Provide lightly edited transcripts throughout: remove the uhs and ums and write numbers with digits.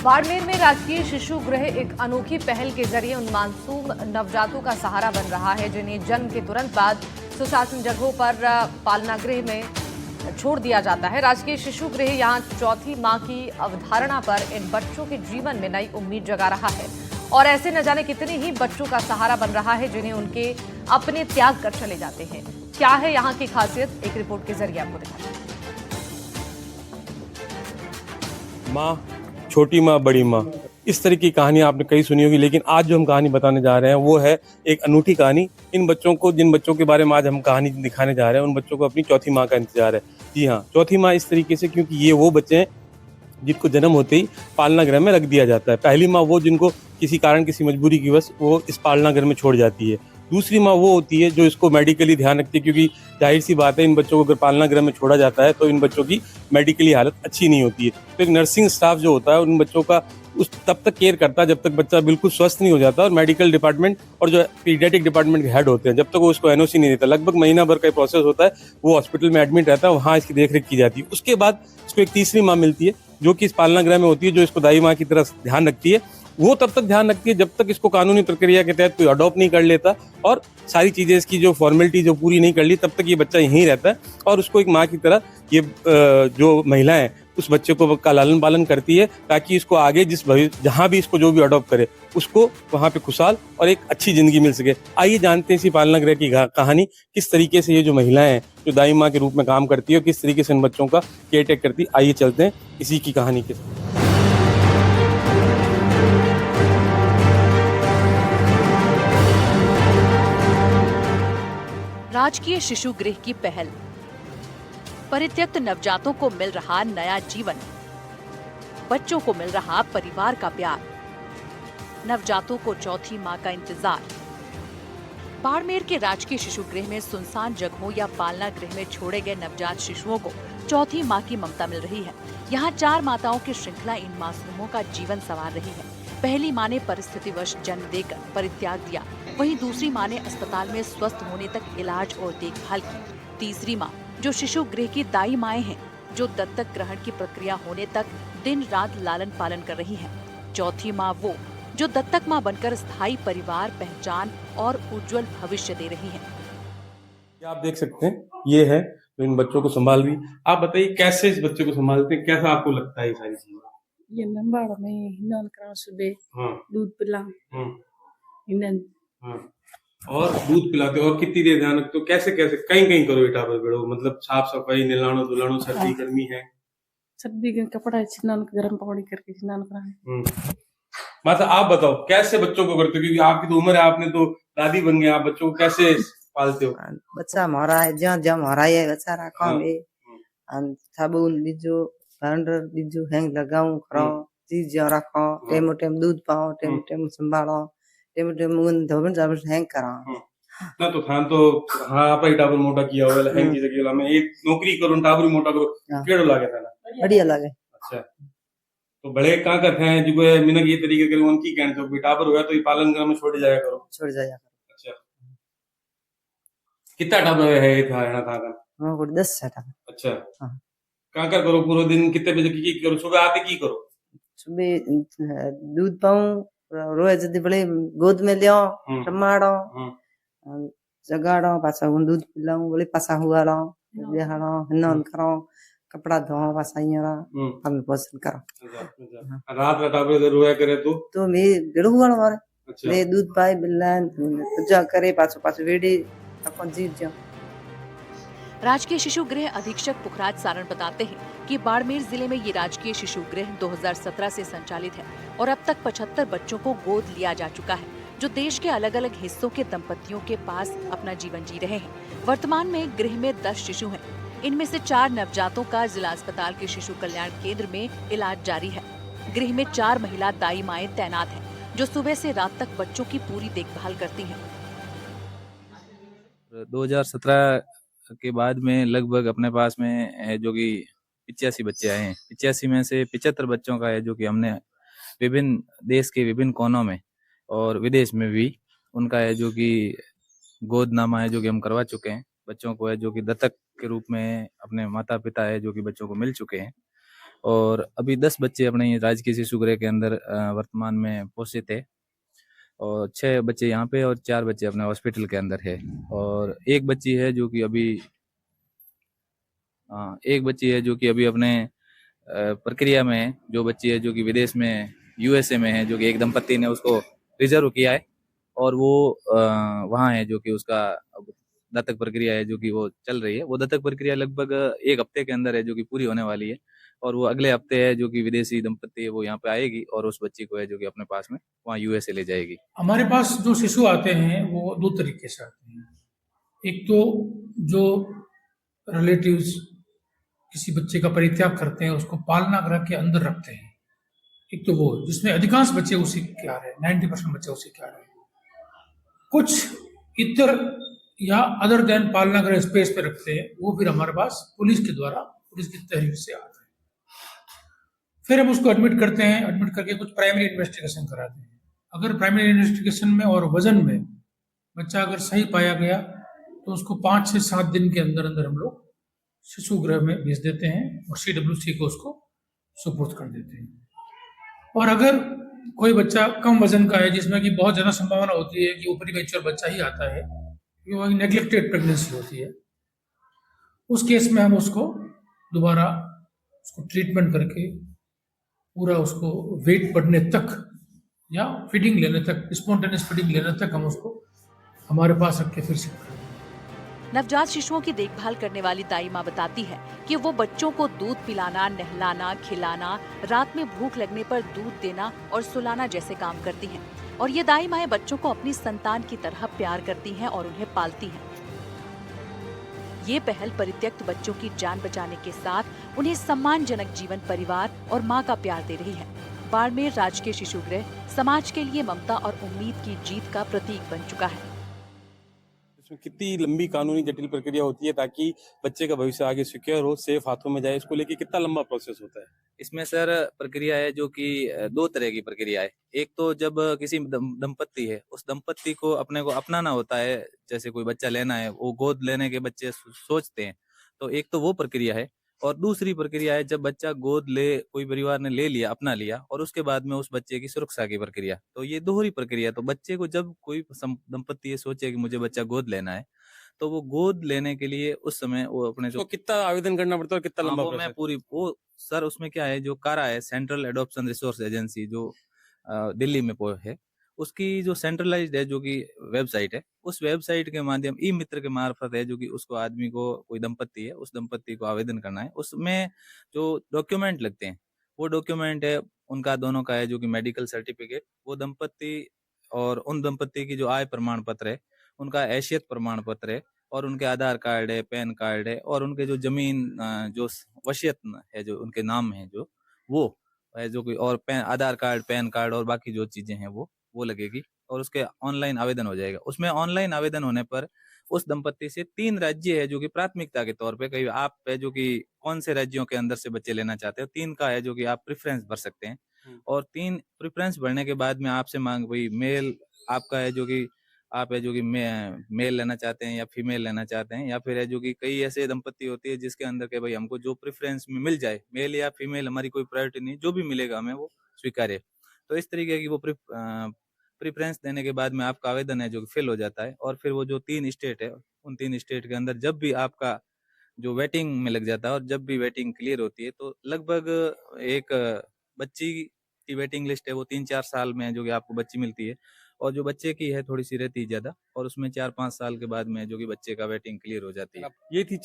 बाड़मेर में राजकीय शिशु गृह एक अनोखी पहल के जरिए उन मासूम नवजातों का सहारा बन रहा है जिन्हें जन्म के तुरंत बाद सुशासन जगहों पर पालना गृह में छोड़ दिया जाता है। राजकीय शिशु गृह यहां चौथी मां की अवधारणा पर इन बच्चों के जीवन में नई उम्मीद जगा रहा है और ऐसे न जाने कितने ही बच्चों का सहारा बन रहा है जिन्हें उनके अपने त्याग कर चले जाते हैं। क्या है यहाँ की खासियत, एक रिपोर्ट के जरिए आपको दिखाते हैं। माँ, छोटी माँ, बड़ी माँ, इस तरह की कहानी आपने कई सुनी होगी, लेकिन आज जो हम कहानी बताने जा रहे हैं वो है एक अनूठी कहानी। इन बच्चों को, जिन बच्चों के बारे में आज हम कहानी दिखाने जा रहे हैं, उन बच्चों को अपनी चौथी माँ का इंतजार है। जी हाँ, चौथी माँ इस तरीके से क्योंकि ये वो बच्चे हैं जिनको जन्म होते ही पालना गृह में रख दिया जाता है। पहली माँ वो जिनको किसी कारण, किसी मजबूरी की वजह वो इस पालना गृह में छोड़ जाती है। दूसरी माँ वो होती है जो इसको मेडिकली ध्यान रखती है, क्योंकि जाहिर सी बात है इन बच्चों को अगर पालना गृह में छोड़ा जाता है तो इन बच्चों की मेडिकली हालत अच्छी नहीं होती है। तो एक नर्सिंग स्टाफ जो होता है उन बच्चों का उस तब तक केयर करता है जब तक बच्चा बिल्कुल स्वस्थ नहीं हो जाता। और मेडिकल डिपार्टमेंट और जो पीडियाट्रिक डिपार्टमेंट के हेड होते हैं, जब तक वो उसको एनओसी नहीं देता, लगभग महीना भर का प्रोसेस होता है, वो हॉस्पिटल में एडमिट रहता है, वहाँ इसकी देखरेख की जाती है। उसके बाद इसको एक तीसरी माँ मिलती है जो कि इस पालना गृह में होती है, जो इसको दाई माँ की तरह ध्यान रखती है। वो तब तक ध्यान रखती है जब तक इसको कानूनी प्रक्रिया के तहत कोई अडॉप्ट नहीं कर लेता और सारी चीजें इसकी जो फॉर्मेलिटी जो पूरी नहीं कर ली, तब तक ये बच्चा यहीं रहता है और उसको एक माँ की तरह ये जो महिलाएं उस बच्चे को का लालन पालन करती है, ताकि इसको आगे जहाँ भी इसको जो भी अडॉप्ट करे उसको वहाँ पे खुशहाल और एक अच्छी जिंदगी मिल सके। आइए जानते हैं इसी पालना गृह की कहानी, किस तरीके से ये जो महिलाएं हैं जो दाई माँ के रूप में काम करती है, किस तरीके से इन बच्चों का केयर टेक करती है। आइए चलते हैं इसी की कहानी के साथ। राजकीय शिशु गृह की पहल, परित्यक्त नवजातों को मिल रहा नया जीवन, बच्चों को मिल रहा परिवार का प्यार, नवजातों को चौथी माँ का इंतजार। बाड़मेर के राजकीय शिशु गृह में सुनसान जगहों या पालना गृह में छोड़े गए नवजात शिशुओं को चौथी माँ की ममता मिल रही है। यहाँ 4 माताओं की श्रृंखला इन मासूमों का जीवन संवार रही है। पहली माँ ने परिस्थितिवश जन्म देकर परित्याग दिया, वहीं दूसरी माँ ने अस्पताल में स्वस्थ होने तक इलाज और देखभाल की। तीसरी माँ जो शिशु गृह की दाई माएँ हैं, जो दत्तक ग्रहण की प्रक्रिया होने तक दिन रात लालन पालन कर रही हैं। चौथी माँ वो जो दत्तक माँ बनकर स्थायी परिवार, पहचान और उज्जवल भविष्य दे रही है। आप देख सकते हैं ये है तो इन बच्चों को संभाल रही। आप बताइए कैसे इस बच्चे को संभालते हैं, कैसा आपको लगता है ये सारी चीजें? ये नंबर में हिंदन करा सुबह दूध पिला हिंदन और दूध पिलाते हो और कितनी देर ध्यान रखते हो, कैसे कैसे कहीं कहीं करो बेटा बेड़ो, मतलब साफ सफाई, निलानो दुलानो, सर्दी गर्मी है, सर्दी के कपड़ा स्नान गर्म पानी करके स्नान कराए। मतलब आप बताओ कैसे बच्चों को करते हो, क्योंकि आपकी तो उम्र है, आपने तो दादी बन गए, आप बच्चों को कैसे पालते हो? बच्चा हमारा है, जहाँ जहाँ हमारा है बच्चा रखोगे, साबुन दीजो, पाउडर दीजो, हैंग लगाऊं करो, चीज जो रखो, टेम टेम दूध पाओ, टेम टेम संभालो, टेम टेम मुन धोबन जाबन हैंग करो। ना तो खान तो हाँ आप ही टाबर मोटा किया होगा, हैंग चीज के मैं एक नौकरी करूं टाबर मोटा करो, केड़ो लागे था ना, बढ़िया लगे। अच्छा, तो बड़े कहाँ करते हैं जो मिनक ये तरीके करे उनकी कहने तो टाबर हुआ तो ये पालन ग्राम में छोड़ जाया करो, छोड़ जाया करो। अच्छा, कितना टाबर है ये था यहाँ था? हाँ, 10 है। अच्छा, कहाँ कर करो पूरे दिन, कितने बजे की करो, सुबह आते की करो? सुबह दूध पाऊं, रोज जल्दी बड़े गोद में लियो, टमाड़ो, जगाड़ो, पासा दूध पिलाऊं, बड़े पासा हुआ लो, बिहारो, हिन्नन करो, कपड़ा धो, पासा यहाँ पालन पोषण करो। रात का टाबर रोया करे तो मैं बेड़ो हुआ मारे, ले दूध पाए बिल्लान, पूजा करे, पासो पासो वेड़ी, अपन जीत जाओ। राजकीय शिशु गृह अधीक्षक पुखराज सारण बताते हैं कि बाड़मेर जिले में ये राजकीय शिशु गृह 2017 से संचालित है और अब तक 75 बच्चों को गोद लिया जा चुका है, जो देश के अलग अलग हिस्सों के दंपतियों के पास अपना जीवन जी रहे हैं। वर्तमान में गृह में 10 शिशु हैं। इनमें से 4 नवजातों का जिला अस्पताल के शिशु कल्याण केंद्र में इलाज जारी है। गृह में 4 महिला दाई माएं तैनात हैं, जो सुबह से रात तक बच्चों की पूरी देखभाल करती हैं। 2017 के बाद में लगभग अपने पास में जो कि 85 बच्चे आए हैं। 85 में से 75 बच्चों का है जो कि हमने विभिन्न देश के विभिन्न कोनों में और विदेश में भी उनका है जो कि गोदनामा है जो कि हम करवा चुके हैं। बच्चों को है जो कि दत्तक के रूप में अपने माता पिता है जो कि बच्चों को मिल चुके हैं। और अभी 10 बच्चे अपने राजकीय शिशु गृह के अंदर वर्तमान में पोषित है और 6 बच्चे यहाँ पे और 4 बच्चे अपने हॉस्पिटल के अंदर है और एक बच्ची है जो कि अभी अपने प्रक्रिया में है। जो बच्ची है जो कि विदेश में यूएसए में है, जो कि एक दंपत्ति ने उसको रिजर्व किया है और वो वहाँ है, जो कि उसका दत्तक प्रक्रिया है जो कि वो चल रही है। वो दत्तक प्रक्रिया लगभग 1 हफ्ते के अंदर है जो कि पूरी होने वाली है और वो अगले हफ्ते है जो कि विदेशी दंपत्ति है वो यहाँ पे आएगी और उस बच्ची को है जो कि अपने पास में वहाँ यूएसए ले जाएगी। हमारे पास जो शिशु आते हैं वो 2 तरीके से आते हैं। एक तो जो रिलेटिव्स किसी बच्चे का परित्याग करते हैं, उसको पालना गृह के अंदर रखते हैं। एक तो वो जिसमें अधिकांश बच्चे उसी के आ रहे हैं, 90% बच्चे उसी के आ रहे हैं। कुछ इतर या अदर देन पालना गृह स्पेस पे रखते हैं, वो फिर हमारे पास पुलिस के द्वारा, पुलिस की तहरीर से आते हैं। फिर हम उसको एडमिट करते हैं, एडमिट करके कुछ प्राइमरी इन्वेस्टिगेशन कराते हैं। अगर प्राइमरी इन्वेस्टिगेशन में और वजन में बच्चा अगर सही पाया गया तो उसको 5 से 7 दिन के अंदर अंदर हम लोग शिशु गृह में भेज देते हैं और CWC को उसको सुपुर्द कर देते हैं। और अगर कोई बच्चा कम वजन का है जिसमें कि बहुत ज़्यादा संभावना होती है कि वो प्रीमेच्योर बच्चा ही आता है, क्योंकि नेग्लेक्टेड प्रेगनेंसी होती है, उस केस में हम उसको दोबारा उसको ट्रीटमेंट करके पूरा उसको वेट बढ़ने तक या फीडिंग लेने तक, स्पॉन्टेनियस फीडिंग लेने तक हम उसको हमारे पास रख के फिर से नवजात शिशुओं की देखभाल करने वाली दाई माँ बताती है कि वो बच्चों को दूध पिलाना, नहलाना, खिलाना, रात में भूख लगने पर दूध देना और सुलाना जैसे काम करती हैं। और ये दाई माएं बच्चों को अपनी संतान की तरह प्यार करती हैं और उन्हें पालती हैं। ये पहल परित्यक्त बच्चों की जान बचाने के साथ उन्हें सम्मानजनक जीवन, परिवार और माँ का प्यार दे रही है। बाड़मेर राजकीय शिशु गृह समाज के लिए ममता और उम्मीद की जीत का प्रतीक बन चुका है। इसमें कितनी लंबी कानूनी जटिल प्रक्रिया होती है ताकि बच्चे का भविष्य आगे सिक्योर हो, सेफ हाथों में जाए, इसको लेके कितना लंबा प्रोसेस होता है? इसमें सर प्रक्रिया है जो कि 2 तरह की प्रक्रिया है। एक तो जब किसी दंपत्ति है, उस दंपत्ति को अपने को अपनाना होता है, जैसे कोई बच्चा लेना है, वो गोद लेने के बच्चे सोचते हैं, तो एक तो वो प्रक्रिया है। और दूसरी प्रक्रिया है जब बच्चा गोद ले, कोई परिवार ने ले लिया, अपना लिया, और उसके बाद में उस बच्चे की सुरक्षा की प्रक्रिया। तो ये दोहरी प्रक्रिया। तो बच्चे को जब कोई दंपत्ति ये सोचे कि मुझे बच्चा गोद लेना है, तो वो गोद लेने के लिए उस समय वो अपने जो कितना आवेदन करना पड़ता है, कितना लंबा वो मैं पूरी वो सर उसमें क्या है, जो कारा है, सेंट्रल एडॉप्शन रिसोर्स एजेंसी, जो दिल्ली में है, उसकी जो सेंट्रलाइज्ड है जो कि वेबसाइट है, उस वेबसाइट के माध्यम ई मित्र के मार्फत है जो कि उसको आदमी को, कोई दंपत्ति है, उस दंपत्ति को आवेदन करना है। उसमें जो डॉक्यूमेंट लगते हैं वो डॉक्यूमेंट है उनका दोनों का है जो कि मेडिकल सर्टिफिकेट, वो दंपत्ति और उन दंपत्ति की जो आय प्रमाण पत्र है, उनका हैसियत प्रमाण पत्र है, और उनके आधार कार्ड है, पैन कार्ड है, और उनके जो जमीन जो वसीयत है जो उनके नाम है जो वो है जो कि, और आधार कार्ड, पैन कार्ड और बाकी जो चीजें हैं वो लगेगी और उसके ऑनलाइन आवेदन हो जाएगा। उसमें ऑनलाइन आवेदन होने पर उस दंपत्ति से 3 राज्य है जो कि प्राथमिकता के तौर पे, कई आप है जो कि कौन से राज्यों के अंदर से बच्चे लेना चाहते हो, 3 का है जो कि आप प्रेफरेंस भर सकते हैं। और 3 प्रेफरेंस भरने के बाद में आपसे मांग वही मेल आपका है जो कि आप है जो कि मेल लेना चाहते हैं या फीमेल लेना चाहते हैं, या फिर है जो कि कई ऐसे दंपत्ति होती है जिसके अंदर के भाई हमको जो प्रेफरेंस में मिल जाए, मेल या फीमेल हमारी कोई प्रायोरिटी नहीं, जो भी मिलेगा हमें वो स्वीकार्य। तो इस तरीके की वो प्रेफरेंस देने के बाद में आपका आवेदन है जो कि फिल हो जाता है। और फिर वो जो 3 स्टेट है, उन 3 स्टेट के अंदर जब भी आपका जो वेटिंग में लग जाता है, और जब भी वेटिंग क्लियर होती है, तो लगभग एक बच्ची की वेटिंग लिस्ट है वो 3-4 साल में जो कि आपको बच्ची मिलती है, और जो बच्चे की है थोड़ी सी रहती है ज्यादा, और उसमें 4-5 साल के बाद में जो कि बच्चे का वेटिंग क्लियर हो जाती है। ये थी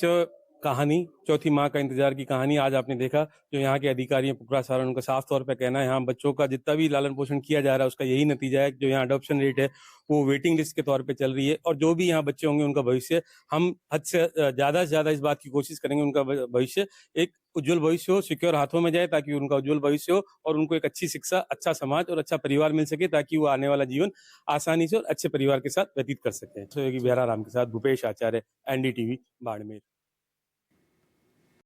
कहानी, चौथी माँ का इंतजार की कहानी। आज आपने देखा जो यहाँ के अधिकारी हैं पुकरा सारण, उनका साफ तौर पे कहना है यहाँ बच्चों का जितना भी लालन पोषण किया जा रहा है उसका यही नतीजा है। जो यहाँ अडॉप्शन रेट है वो वेटिंग लिस्ट के तौर पे चल रही है, और जो भी यहाँ बच्चे होंगे उनका भविष्य, हम हद से ज्यादा इस बात की कोशिश करेंगे उनका भविष्य एक उज्जवल भविष्य हो, सिक्योर हाथों में जाए, ताकि उनका उज्जवल भविष्य हो और उनको एक अच्छी शिक्षा, अच्छा समाज और अच्छा परिवार मिल सके, ताकि वो आने वाला जीवन आसानी से और अच्छे परिवार के साथ व्यतीत कर सके। सहयोगी बिहारा राम के साथ भूपेश आचार्य, NDTV, बाड़मेर।